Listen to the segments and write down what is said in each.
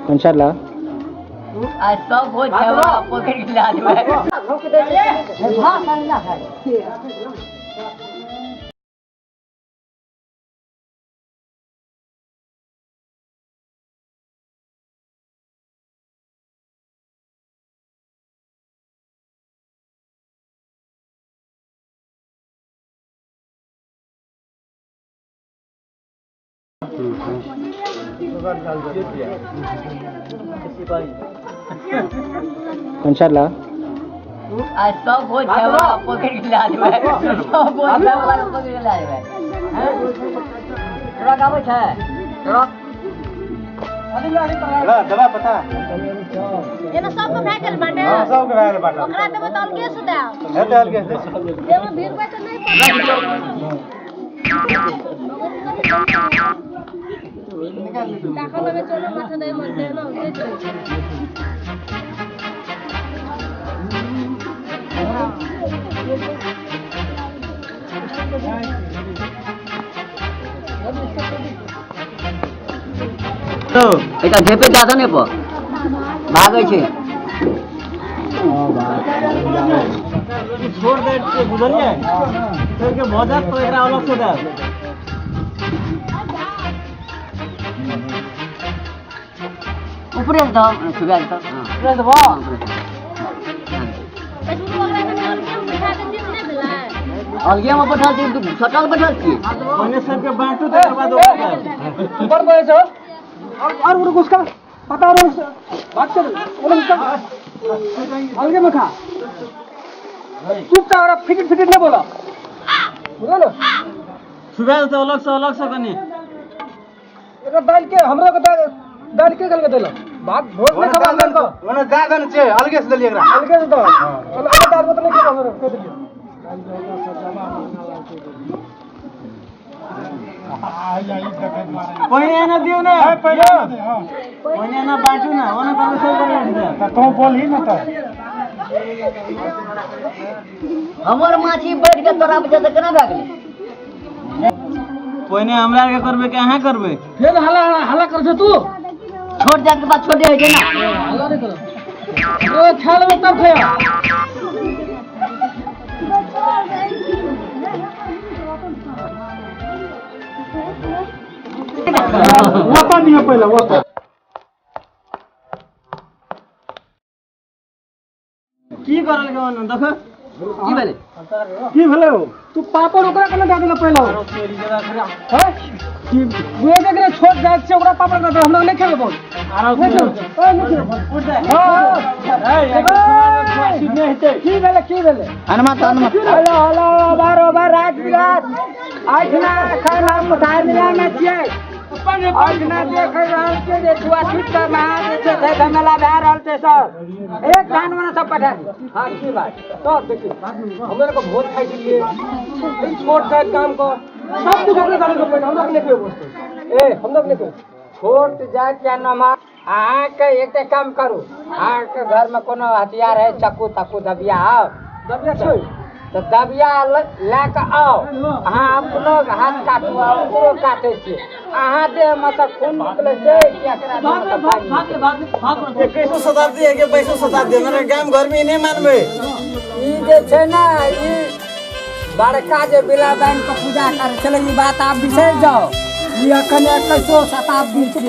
इंशाल्लाह आज सब वो छवा पकड़ के ला दे इंशाल्लाह आज सब वो छवा पकड़ के ला दे सब वो छवा पकड़ के ला दे ट्रक आवे छै ट्रक दवा पता ये ना सबको भागल बाटे हां सबके भागल बाटे ओकरा देबो त अलगे सुदा है तो अलगे से देबो भीड़ पे त नहीं टाका में चलो माथा दे मन दे ना उसे तो एटा झेपे जाता ने पर भागे छे छोड़ दे के बुझलिए तो के मजाक तो एकरा अलग से दे ऊपर दो सुबह तो ऊपर दबा अलगे में बैठा छी सटल बैठा छी मने सब के बांटू तो करवा दो ऊपर बोले छो और उड़ उसका पता और बात कर उड़ उसका अलगे में खा चुपचाप और फिट फिट नहीं बोला बोलो सुबह तो अलग से कनी एक दाल के हमरा के दाल के गल के देला बात भोज में खबर कर को ओने जा दन छे अलगे से दली एकरा अलगे से दो अलगे दाल को तो नहीं खबर कर दियो पहिने न दियो ना पहिने न बाटू ना ओने कर सब कर त तो बोली न त हमर माछी बैठ के तोरा बजे से केना भागले पहिने हमरा के करबे के अहाँ करबे फेर हला कर छ तू छोड़ जात के बाद छोड़े है ना हला नहीं करो ओ खेल में तब खया वापा दियो पहले वापा की करल के मन देख की भेले हो तू पापड़ ओकरा केना दे देला पहले हैं की वे एकरा छोट जात से ओकरा पापड़ कर दे हमरा नहीं खेबे बोल नहीं खेबे उठ जा हां की भेले हनुमान हेलो बार रात बिरात आज ना खाना पठाए मिला ना छिए आज ना देख रहल के जे छुआ छूट का महान से धमेला भै रहल छै सर एक धान में सब पठा हां की बात तो देखिए हमरा को बहुत खाई दिए छोट छोट काम को सब कुछ अपने घर को पहले हम लोग लेके वस्तु ए हम लोग लेके छोट जात या नमा आहाँ के एक काम करू आहाँ के घर में कोनो हथियार है चाकू ताकू दबिया आओ दबिया छै तो दबिया लेके आओ अहाँ आप लोग हाथ काटू ओकरो काटे छी अहाँ दे में से खून निकले छै कि एकरा भाग 21वीं शताब्दी है के 22वीं शताब्दी मेरे गांव घर में नहीं मानबे ई जे छै ना ई बड़का जे बिला बहन के पूजा करे छले ई बात आप बिसर जाओ ई अखन 21वीं शताब्दी छै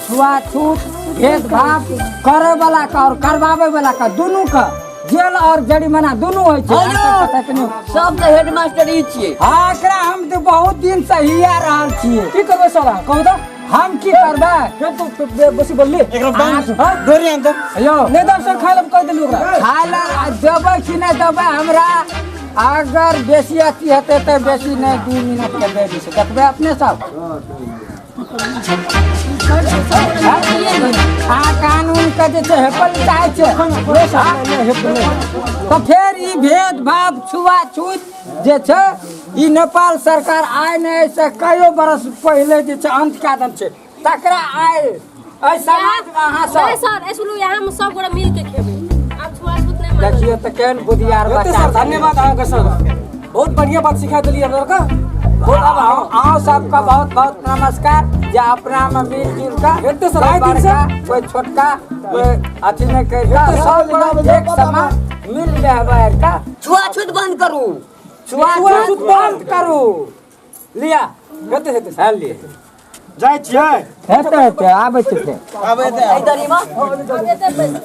छुआछूत भेदभाव करे वाला का और करवावे वाला का दोनों का जेल और जरिमाना दोनों होय छै सब तो हेडमास्टर ई छिए हां एकरा हम तो बहुत दिन से हिया रहल छिए की करबे साला कहू तो हम की करबे तो बसी बोलली एकरा डोरी आन तो यो नहीं दो सर खाइल कह देलु ओकरा खाइल देबे कि नहीं देबे हमरा अगर बेसी अथी हेते त बेसी नहीं 2 मिनट के दे दी से देखबे अपने सब कानून के जे छै हेपल चाहे छै तो फेर ई भेदभाव छुआछूत जे छै ई नेपाल सरकार आइ नहि से कईयो बरस पहले जे छै अंत कए देने छै तकरा आइ एहि समाजमे अहाँ नहीं सब सर ऐसुलू यहाँ हम सब गोरा मिल के खेबे आप छुआछूत नहीं मानो देखिए तो केहन बुधियार बच्चा सर धन्यवाद अहाँके सर बहुत बढ़िया बात सिखा दिलियै हमरा का अहाँ सबका बहुत बहुत नमस्कार जे अपना में मिलजुल हेतै सर, का आइ दिन से। कोई छोटका कोई अथी नहीं कर सब लोग एक समान मिल व्यवहार का छुआछूत बंद करू छुआछूत बंद करू लिया हेतै हेतै है लिए जाइ छियै हेतै आबै छै इधर ही बा अब देते पैसा